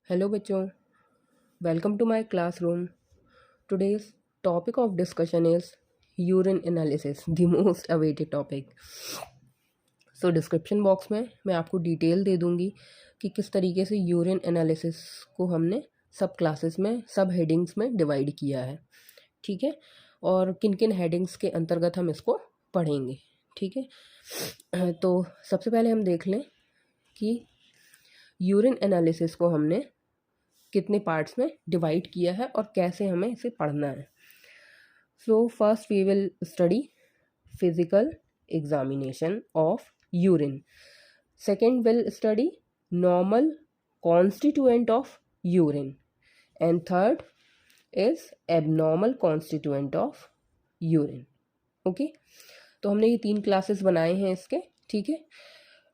Hello बच्चों, welcome to my classroom. Today's topic of discussion is urine analysis, the most awaited topic. So description box में मैं आपको detail दे दूँगी कि किस तरीके से यूरिन एनालिसिस को हमने सब क्लासेस में सब हेडिंग्स में डिवाइड किया है, ठीक है, और किन किन हेडिंग्स के अंतर्गत हम इसको पढ़ेंगे, ठीक है। तो सबसे पहले हम देख लें कि यूरिन एनालिसिस को हमने कितने पार्ट्स में डिवाइड किया है और कैसे हमें इसे पढ़ना है। So first we will study physical examination of urine, second will study normal constituent of urine, and third is abnormal constituent of urine. Okay, तो हमने ये 3 क्लासेस बनाए हैं इसके, ठीक है।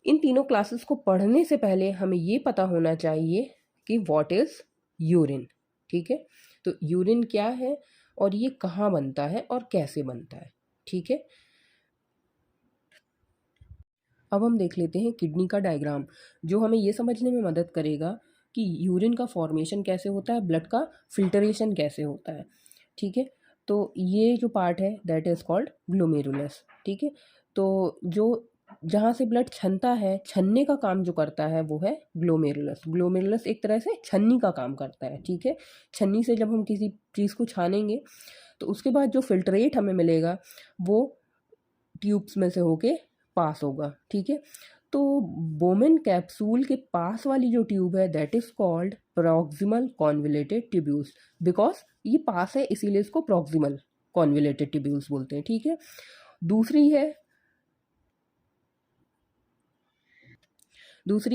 इन तीनों क्लासेस को पढ़ने से पहले हमें ये पता होना चाहिए कि व्हाट इज़ यूरिन, ठीक है। तो यूरिन क्या है और ये कहाँ बनता है और कैसे बनता है, ठीक है। अब हम देख लेते हैं किडनी का डायग्राम, जो हमें ये समझने में मदद करेगा कि यूरिन का फॉर्मेशन कैसे होता है, ब्लड का फिल्टरेशन कैसे होता है, ठीक है। तो ये जो पार्ट है दैट इज़ कॉल्ड ग्लोमेरुलस, ठीक है। तो जो जहाँ से ब्लड छनता है, छनने का काम जो करता है वो है ग्लोमेरुलस। ग्लोमेरुलस एक तरह से छन्नी का काम करता है, ठीक है। छन्नी से जब हम किसी चीज़ को छानेंगे तो उसके बाद जो फिल्ट्रेट हमें मिलेगा वो ट्यूब्स में से होके पास होगा, ठीक है। तो बोमेन कैप्सूल के पास वाली जो ट्यूब है that is called proximal convoluted tubules, because ये पास है इसीलिए इसको प्रॉक्सिमल कॉन्वोल्यूटेड ट्यूब्यूल्स बोलते हैं, ठीक है। दूसरी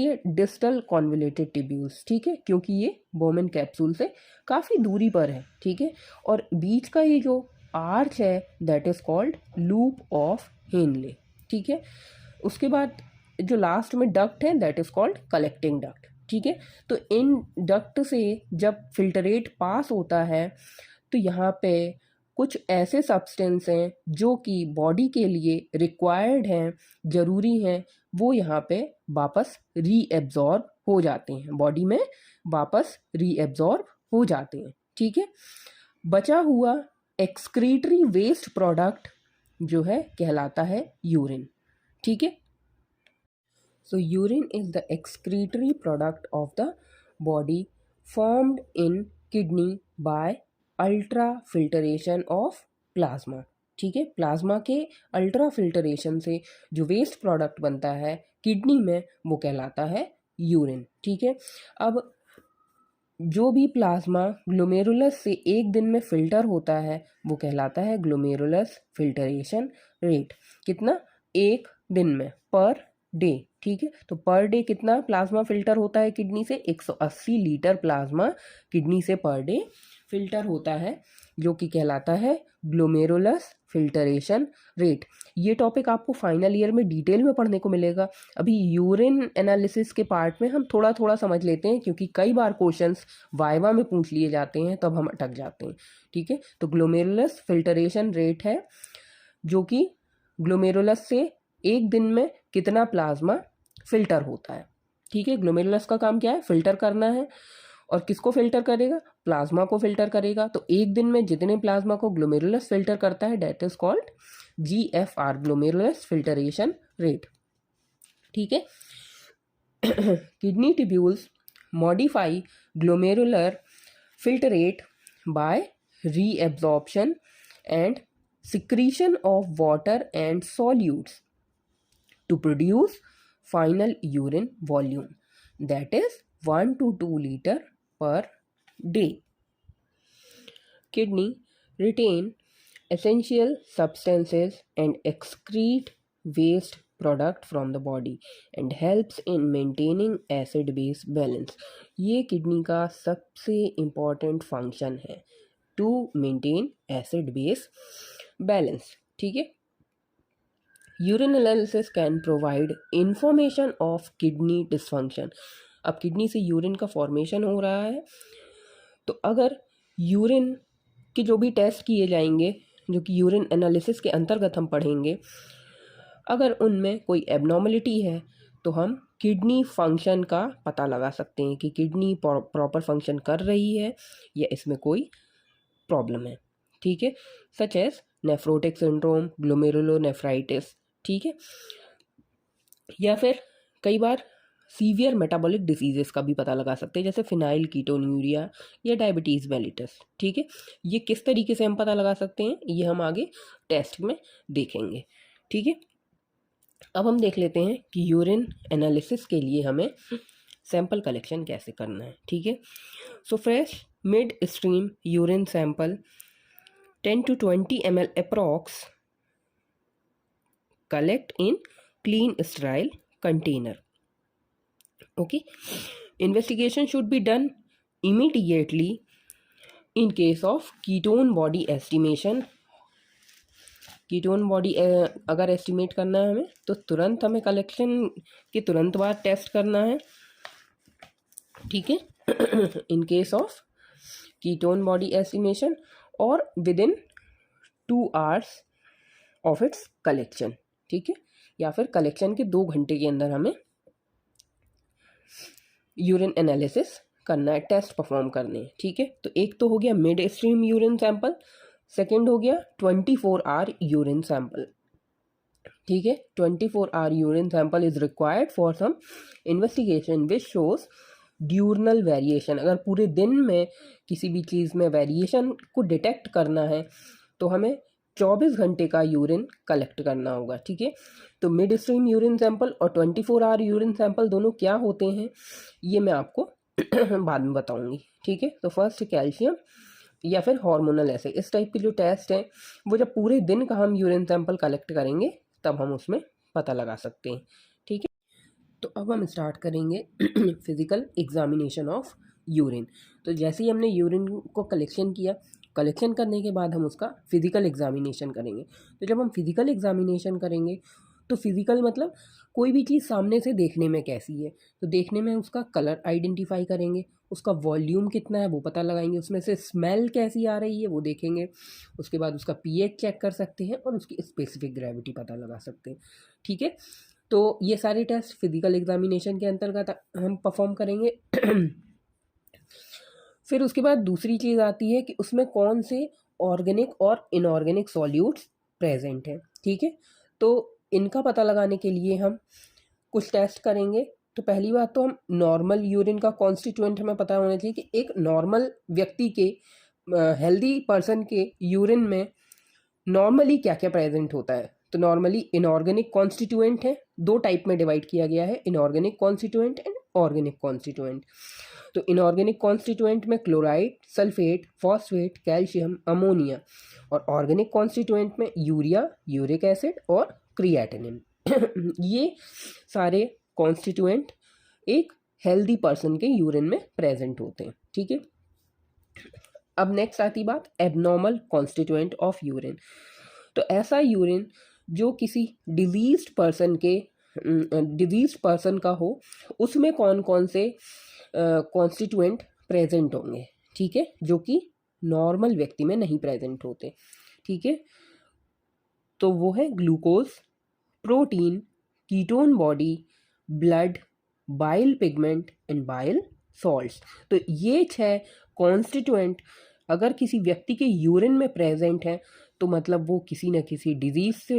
है डिस्टल कॉन्वोल्यूटेड ट्यूब्यूल्स, ठीक है, क्योंकि ये बोमेन कैप्सूल से काफ़ी दूरी पर है, ठीक है। और बीच का ये जो आर्च है that is called loop of Henle, ठीक है। उसके बाद जो लास्ट में डक्ट है that is called collecting duct, ठीक है। तो इन डक्ट से जब फिल्टरेट पास होता है तो यहाँ पे कुछ ऐसे सब्सटेंस हैं जो कि बॉडी के लिए रिक्वायर्ड हैं, ज़रूरी हैं, वो यहाँ पे वापस रीएब्जॉर्ब हो जाते हैं, बॉडी में वापस रीएब्जॉर्ब हो जाते हैं, ठीक है। बचा हुआ एक्सक्रीटरी वेस्ट प्रोडक्ट जो है कहलाता है यूरिन, ठीक है। So urine is the excretory product of the body formed in kidney by ultra filtration of plasma, ठीक है। प्लाज्मा के अल्ट्रा फिल्टरेशन से जो वेस्ट प्रोडक्ट बनता है किडनी में वो कहलाता है यूरिन, ठीक है। अब जो भी प्लाज्मा ग्लोमेरुलस से एक दिन में फिल्टर होता है वो कहलाता है ग्लोमेरुलस फिल्टरेशन रेट। कितना? एक दिन में, पर डे, ठीक है। तो पर डे कितना प्लाज्मा फिल्टर होता है किडनी से? 180 लीटर प्लाज्मा किडनी से पर डे फिल्टर होता है, जो कि कहलाता है ग्लोमेरुलस फिल्टरेशन रेट। ये टॉपिक आपको फाइनल ईयर में डिटेल में पढ़ने को मिलेगा। अभी यूरिन एनालिसिस के पार्ट में हम थोड़ा थोड़ा समझ लेते हैं, क्योंकि कई बार क्वेश्चंस वाइवा में पूछ लिए जाते हैं, तब हम अटक जाते हैं, ठीक है। तो ग्लोमेरुलस फिल्टरेशन रेट है जो कि ग्लोमेरुलस से एक दिन में कितना प्लाज्मा फिल्टर होता है, ठीक है। ग्लोमेरुलस का काम क्या है? फिल्टर करना है। और किसको फिल्टर करेगा? प्लाज्मा को फिल्टर करेगा। तो एक दिन में जितने प्लाज्मा को ग्लोमेरुलस फिल्टर करता है that is called GFR, glomerulus filtration rate, ठीक है। Kidney tubules modify glomerular filtrate by reabsorption and secretion of water and solutes to produce final urine volume, that is 1 to 2 liter per day. Kidney retain essential substances and excrete waste product from the body and helps in maintaining acid base balance. ये kidney का सबसे important function है, to maintain acid base balance, ठीक है। Urine analysis can provide information of kidney dysfunction. अब kidney से urine का formation हो रहा है, तो अगर यूरिन के जो भी टेस्ट किए जाएंगे, जो कि यूरिन एनालिसिस के अंतर्गत हम पढ़ेंगे, अगर उनमें कोई एबनॉर्मलिटी है तो हम किडनी फंक्शन का पता लगा सकते हैं कि किडनी प्रॉपर फंक्शन कर रही है या इसमें कोई प्रॉब्लम है, ठीक है, such as nephrotic syndrome, glomerulonephritis, ठीक है। या फिर कई बार सीवियर मेटाबॉलिक डिसीजेस का भी पता लगा सकते हैं, जैसे फिनाइल कीटोन्यूरिया या डायबिटीज़ मेलिटस, ठीक है। ये किस तरीके से हम पता लगा सकते हैं ये हम आगे टेस्ट में देखेंगे, ठीक है। अब हम देख लेते हैं कि यूरिन एनालिसिस के लिए हमें सैंपल कलेक्शन कैसे करना है, ठीक है। So fresh mid stream urine sample 10 to 20 ml approx collect in clean sterile container. Okay, investigation should be done immediately in case of ketone body estimation. Ketone body अगर estimate करना है हमें तो तुरंत हमें कलेक्शन के तुरंत बाद टेस्ट करना है, ठीक है। In case of ketone body estimation और within 2 hours of its collection, ठीक है, या फिर कलेक्शन के 2 घंटे के अंदर हमें यूरिन एनालिसिस करना है, टेस्ट परफॉर्म करने हैं, ठीक है। तो एक तो हो गया mid stream urine sample, second हो गया 24 hour यूरिन सैंपल, ठीक है। 24 hour urine sample is required for some investigation which shows diurnal variation. अगर पूरे दिन में किसी भी चीज़ में वेरिएशन को डिटेक्ट करना है तो हमें 24 घंटे का यूरिन कलेक्ट करना होगा, ठीक है। तो मिड स्ट्रीम यूरिन सैंपल और 24 hour यूरिन सैंपल दोनों क्या होते हैं ये मैं आपको बाद में बताऊंगी, ठीक है। तो फर्स्ट कैल्शियम या फिर हार्मोनल एसे इस टाइप के जो टेस्ट हैं वो जब पूरे दिन का हम यूरिन सैंपल कलेक्ट करेंगे तब हम उसमें पता लगा सकते हैं, ठीक है। तो अब हम स्टार्ट करेंगे फिज़िकल एग्जामिनेशन ऑफ यूरिन। तो जैसे ही हमने यूरिन को कलेक्शन किया, कलेक्शन करने के बाद हम उसका फिज़िकल एग्जामिनेशन करेंगे। तो जब हम फिज़िकल एग्जामिनेशन करेंगे तो फिज़िकल मतलब कोई भी चीज़ सामने से देखने में कैसी है, तो देखने में उसका कलर आइडेंटिफाई करेंगे, उसका वॉल्यूम कितना है वो पता लगाएंगे, उसमें से स्मेल कैसी आ रही है वो देखेंगे, उसके बाद उसका पीएच चेक कर सकते हैं और उसकी स्पेसिफिक ग्रेविटी पता लगा सकते हैं, ठीक है। तो ये सारे टेस्ट फिजिकल एग्जामिनेशन के अंतर्गत हम परफॉर्म करेंगे। फिर उसके बाद दूसरी चीज़ आती है कि उसमें कौन से ऑर्गेनिक और इनऑर्गेनिक सॉल्यूट्स प्रेजेंट हैं, ठीक है। तो इनका पता लगाने के लिए हम कुछ टेस्ट करेंगे। तो पहली बात तो हम नॉर्मल यूरिन का कॉन्स्टिट्यूएंट हमें पता होना चाहिए कि एक नॉर्मल व्यक्ति के हेल्दी पर्सन के यूरिन में नॉर्मली क्या क्या प्रेजेंट होता है। तो नॉर्मली इनऑर्गेनिक कॉन्स्टिट्यूएंट है, 2 टाइप में डिवाइड किया गया है, inorganic constituent and organic constituent. तो इनऑर्गेनिक कॉन्स्टिट्यूएंट में chloride, sulphate, phosphate, calcium, ammonia, और ऑर्गेनिक कॉन्स्टिट्यूएंट में यूरिया, यूरिक एसिड और क्रिएटिनिन। ये सारे कॉन्स्टिट्यूएंट एक हेल्दी पर्सन के यूरिन में प्रेजेंट होते हैं, ठीक है। अब नेक्स्ट आती बात एबनॉर्मल कॉन्स्टिट्यूएंट ऑफ यूरिन। तो ऐसा यूरिन जो किसी डिजीज्ड पर्सन का हो, उसमें कौन कौन से कॉन्स्टिट्यूएंट प्रेजेंट होंगे, ठीक है, जो कि नॉर्मल व्यक्ति में नहीं प्रेजेंट होते, ठीक है। तो वो है glucose, protein, ketone body, blood, bile pigment and bile salts. तो ये 6 कॉन्स्टिट्यूएंट अगर किसी व्यक्ति के यूरिन में प्रेजेंट हैं तो मतलब वो किसी न किसी डिजीज़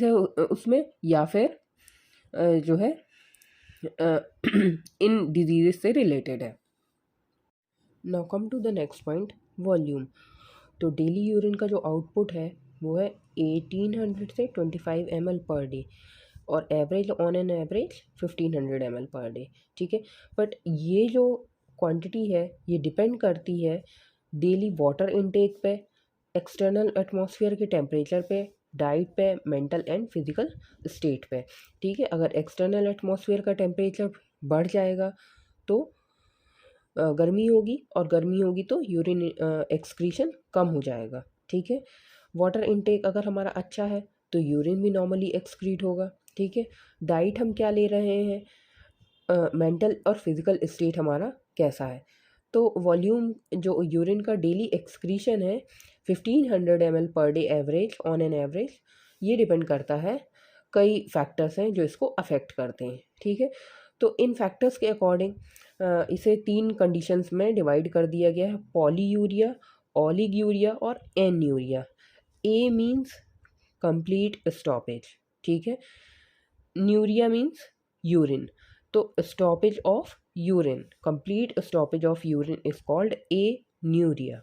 है उसमें, या फिर जो है इन डिजीज़ से रिलेटेड है। Now come to the next point, volume. तो डेली यूरिन का जो आउटपुट है वो है 1800 से 25 ml पर डे, और average on an average 1500 ml per day, ठीक है। बट ये जो क्वांटिटी है ये डिपेंड करती है डेली वाटर इनटेक पे, एक्सटर्नल एटमॉस्फेयर के टेम्परेचर पे, डाइट पे, मेंटल एंड फिजिकल स्टेट पे, ठीक है। अगर एक्सटर्नल एटमॉस्फेयर का टेम्परेचर बढ़ जाएगा तो गर्मी होगी, और गर्मी होगी तो यूरिन एक्सक्रीशन कम हो जाएगा, ठीक है। वाटर इनटेक अगर हमारा अच्छा है तो यूरिन भी नॉर्मली एक्सक्रीट होगा, ठीक है। डाइट हम क्या ले रहे हैं, मेंटल और फिजिकल स्टेट हमारा कैसा है। तो वॉल्यूम जो यूरिन का डेली एक्सक्रीशन है 1500 ml per day average on an average, ये डिपेंड करता है कई फैक्टर्स हैं जो इसको अफेक्ट करते हैं, ठीक है। तो इन फैक्टर्स के अकॉर्डिंग इसे 3 कंडीशंस में डिवाइड कर दिया गया है, पॉलीयूरिया, ओलिगूरिया और anuria. A means complete stoppage, ठीक है। न्यूरिया मीन्स यूरिन, तो stoppage of urine, complete stoppage of urine is called anuria,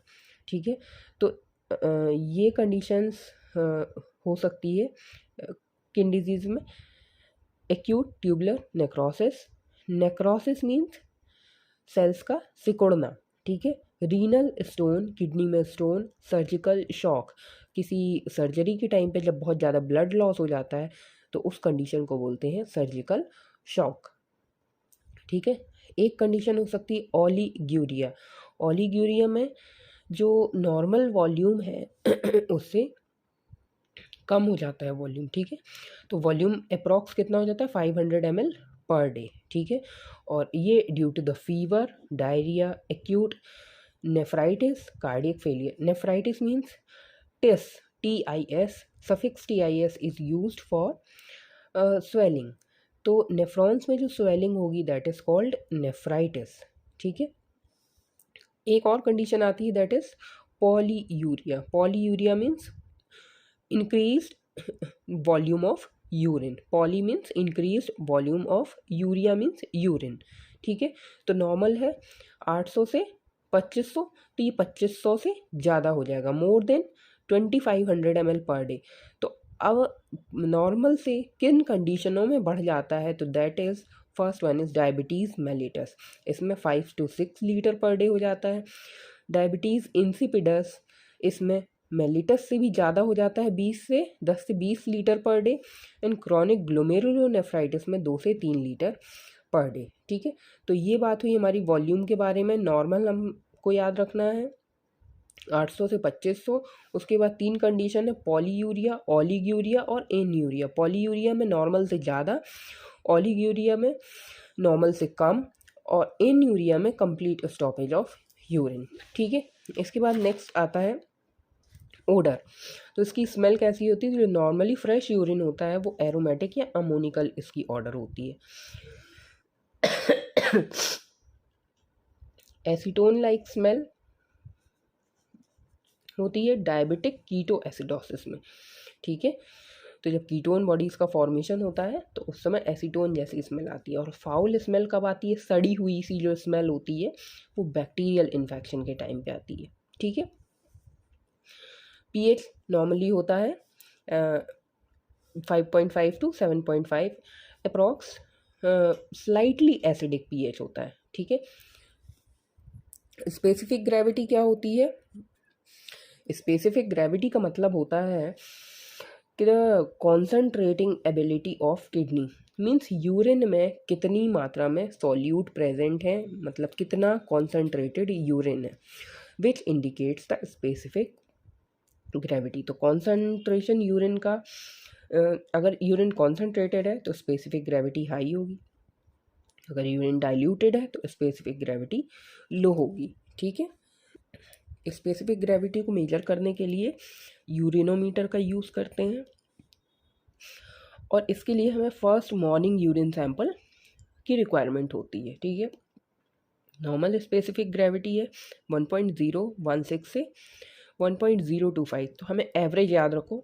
ठीक है। तो ये कंडीशंस हो सकती है किन डिजीज़ में, acute tubular necrosis, necrosis means cells का सिकुड़ना, ठीक है। रीनल स्टोन, किडनी में स्टोन, सर्जिकल शॉक, किसी सर्जरी के टाइम पे जब बहुत ज़्यादा ब्लड लॉस हो जाता है तो उस कंडीशन को बोलते हैं सर्जिकल शॉक, ठीक है। एक कंडीशन हो सकती है ओलिग्यूरिया, ओलिग्यूरिया में जो नॉर्मल वॉल्यूम है उससे कम हो जाता है वॉल्यूम, ठीक है। तो वॉल्यूम अप्रॉक्स कितना हो जाता है 500 ml पर डे, ठीक है। और ये due to the fever, diarrhoea, acute nephritis, cardiac failure. Nephritis means tis, TIS, suffix TIS is used for swelling. तो नेफ्रॉन्स में जो स्वेलिंग होगी दैट इज कॉल्ड नेफ्राइटिस, ठीक है। एक और कंडीशन आती है that is polyuria, polyuria means increased volume of urine, poly means increase volume of, urea means urine, ठीक है। तो नॉर्मल है 800 से 2500, तो ये 2500 से ज़्यादा हो जाएगा, more than 2500 ml per day. तो अब नॉर्मल से किन कंडीशनों में बढ़ जाता है, तो that is first one is diabetes mellitus, इसमें 5 to 6 लीटर पर डे हो जाता है। डायबिटीज़ इंसिपिडस, इसमें मेलिटस से भी ज़्यादा हो जाता है, 10 से 20 litre per day. And chronic glomerulonephritis में 2 से 3 लीटर पर डे, ठीक है। तो ये बात हुई हमारी वॉल्यूम के बारे में। नॉर्मल हमको याद रखना है 800 से 2500। उसके बाद 3 कंडीशन है, पॉलीयूरिया, ओलिग्यूरिया और एन्यूरिया। पॉलीयूरिया में नॉर्मल से ज़्यादा, ओलिग्यूरिया में नॉर्मल से कम और एन्यूरिया में कंप्लीट स्टॉपेज ऑफ यूरिन, ठीक है। इसके बाद नेक्स्ट आता है ओडर। तो इसकी स्मेल कैसी होती है, जो नॉर्मली फ्रेश यूरिन होता है वो एरोमेटिक या अमोनिकल इसकी ऑर्डर होती है। एसीटोन लाइक स्मेल होती है डायबिटिक कीटो एसिडोसिस में, ठीक है। तो जब कीटोन बॉडीज़ का फॉर्मेशन होता है तो उस समय एसीटोन जैसी स्मेल आती है। और फाउल स्मेल कब आती है, सड़ी हुई सी जो स्मेल होती है वो बैक्टीरियल इन्फेक्शन के टाइम पे आती है, ठीक है। पीएच नॉर्मली होता है 5.5 to 7.5 approx, slightly acidic pH होता है, ठीक है। स्पेसिफिक ग्रेविटी क्या होती है, स्पेसिफिक ग्रेविटी का मतलब होता है कि the concentrating ability of kidney, means urine में कितनी मात्रा में सॉल्यूट प्रेजेंट है, मतलब कितना कॉन्सेंट्रेटेड यूरिन है, which indicates the specific gravity. तो कॉन्सेंट्रेशन यूरिन का अगर यूरिन कॉन्सेंट्रेटेड है तो स्पेसिफिक ग्रेविटी हाई होगी, अगर यूरिन डाइल्यूटेड है तो स्पेसिफिक ग्रेविटी लो होगी, ठीक है। स्पेसिफिक ग्रेविटी को मेजर करने के लिए यूरिनोमीटर का यूज़ करते हैं और इसके लिए हमें फर्स्ट मॉर्निंग यूरिन सैंपल की रिक्वायरमेंट होती है, ठीक है। नॉर्मल स्पेसिफिक ग्रेविटी है 1.016 से 1.025, तो हमें एवरेज याद रखो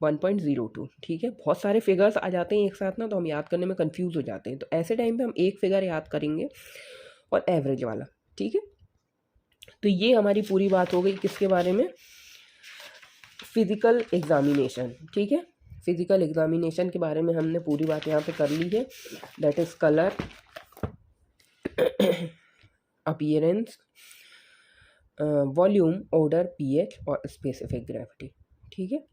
1.02, ठीक है। बहुत सारे फिगर्स आ जाते हैं एक साथ ना, तो हम याद करने में कंफ्यूज हो जाते हैं, तो ऐसे टाइम पे हम एक फिगर याद करेंगे और एवरेज वाला, ठीक है। तो ये हमारी पूरी बात हो गई किसके बारे में, फिजिकल एग्जामिनेशन, ठीक है। फिजिकल एग्जामिनेशन के बारे में हमने पूरी बात यहाँ पे कर ली है, that is colour, appearance, volume, order, pH और स्पेसिफिक ग्रेविटी, ठीक है।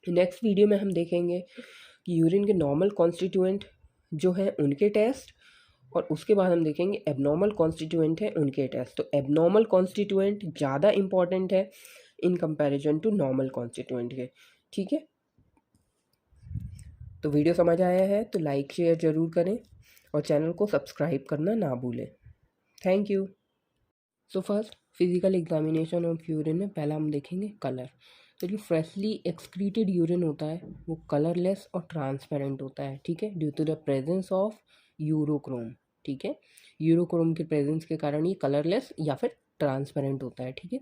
नेक्स्ट वीडियो में हम देखेंगे कि यूरिन के नॉर्मल कॉन्स्टिट्यूएंट जो हैं उनके टेस्ट, और उसके बाद हम देखेंगे एबनॉर्मल कॉन्स्टिट्यूएंट हैं उनके टेस्ट। तो एबनॉर्मल कॉन्स्टिट्यूएंट ज़्यादा इंपॉर्टेंट है in comparison to normal constituent के, ठीक है। तो वीडियो समझ आया है तो लाइक शेयर ज़रूर करें और चैनल को सब्सक्राइब करना ना भूलें। Thank you. So first physical examination of urine में पहला हम देखेंगे कलर। तो जो फ्रेशली एक्सक्रीटेड यूरिन होता है वो कलरलेस और ट्रांसपेरेंट होता है, ठीक है, due to the presence of urochrome, ठीक है, यूरोक्रोम के प्रेजेंस के कारण ये कलरलेस या फिर ट्रांसपेरेंट होता है, ठीक है।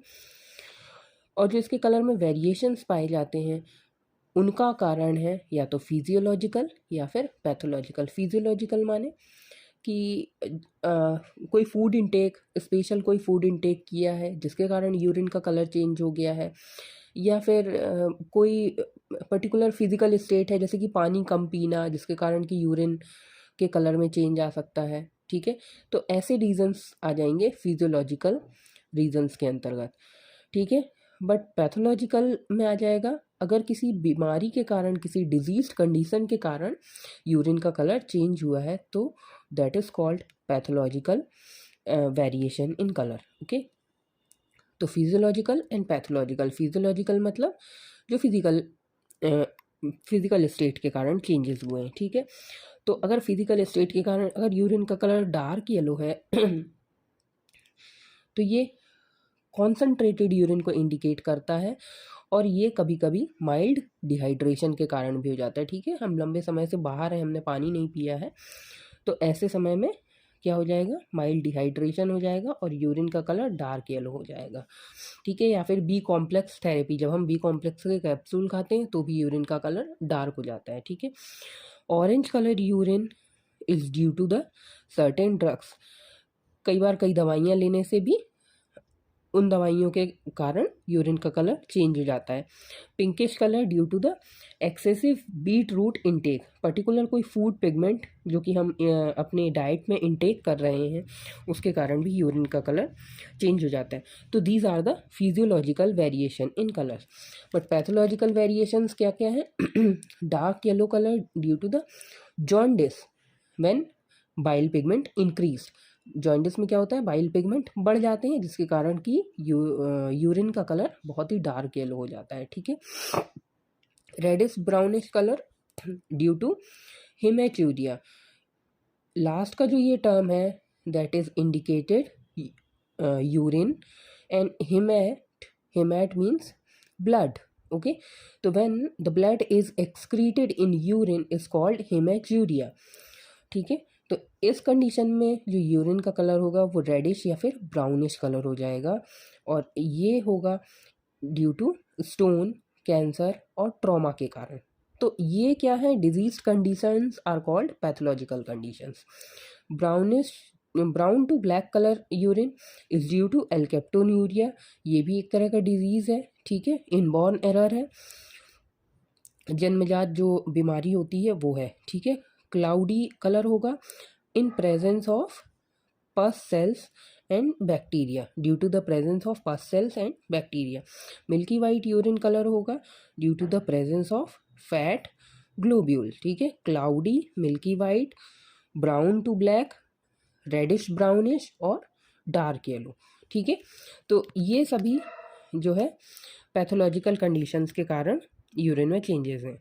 और जो इसके कलर में वेरिएशंस पाए जाते हैं उनका कारण है या तो फिजियोलॉजिकल या फिर पैथोलॉजिकल। फिजियोलॉजिकल माने कि कोई फूड इंटेक, स्पेशल कोई फूड इंटेक किया है जिसके कारण यूरिन का कलर चेंज हो गया है, या फिर कोई पर्टिकुलर फिजिकल स्टेट है जैसे कि पानी कम पीना जिसके कारण कि यूरिन के कलर में चेंज आ सकता है, ठीक है। तो ऐसे रीजंस आ जाएंगे फिजियोलॉजिकल रीजंस के अंतर्गत, ठीक है। बट पैथोलॉजिकल में आ जाएगा अगर किसी बीमारी के कारण, किसी डिजीज कंडीशन के कारण यूरिन का कलर चेंज हुआ है तो that is called pathological variation in colour, okay. तो फिजियोलॉजिकल एंड पैथोलॉजिकल, फिजियोलॉजिकल मतलब जो फिजिकल स्टेट के कारण चेंजेस हुए हैं, ठीक है। तो अगर फिजिकल स्टेट के कारण अगर यूरिन का कलर डार्क येलो है तो ये कॉन्सनट्रेटेड यूरिन को इंडिकेट करता है, और ये कभी कभी माइल्ड डिहाइड्रेशन के कारण भी हो जाता है, ठीक है। हम लंबे समय से बाहर हैं, हमने पानी नहीं पिया है, तो ऐसे समय में क्या हो जाएगा, माइल्ड डिहाइड्रेशन हो जाएगा और यूरिन का कलर डार्क येलो हो जाएगा, ठीक है। या फिर बी कॉम्प्लेक्स थेरेपी, जब हम बी कॉम्प्लेक्स के कैप्सूल खाते हैं तो भी यूरिन का कलर डार्क हो जाता है, ठीक है। Orange colour urine is due to the certain drugs, कई बार कई दवाइयाँ लेने से भी उन दवाइयों के कारण यूरिन का कलर चेंज हो जाता है। Pinkish colour due to the excessive beetroot intake, particular कोई फूड पिगमेंट जो कि हम अपने डाइट में इनटेक कर रहे हैं उसके कारण भी यूरिन का कलर चेंज हो जाता है। तो these are the physiological variation in colour. But pathological variations क्या क्या है? Dark yellow colour due to the jaundice when bile pigment increase, jaundice में क्या होता है, बाइल पिगमेंट बढ़ जाते हैं जिसके कारण कि यूरिन का कलर बहुत ही डार्क येलो हो जाता है, ठीक है। Reddish brownish colour due to haematuria, last का जो ये टर्म है that is indicated urine and haemat means blood, okay. तो when the blood is excreted in urine is called haematuria, ठीक है। तो इस कंडीशन में जो यूरिन का कलर होगा वो रेडिश या फिर ब्राउनिश कलर हो जाएगा, और ये होगा ड्यू टू स्टोन, कैंसर और ट्रॉमा के कारण। तो ये क्या है, disease conditions are called pathological conditions. Brown to black colour urine is due to alkaptonuria, ये भी एक तरह का डिजीज है, ठीक है, इनबॉर्न एरर है, जन्मजात जो बीमारी होती है वो है, ठीक है। क्लाउडी कलर होगा in presence of pus cells and bacteria, due to the presence of pus cells and bacteria. Milky white urine colour होगा due to the presence of fat globule, ठीक है। Cloudy, milky white, brown to black, reddish brownish और dark yellow, ठीक है। तो ये सभी जो है पैथोलॉजिकल कंडीशंस के कारण यूरिन में चेंजेस हैं।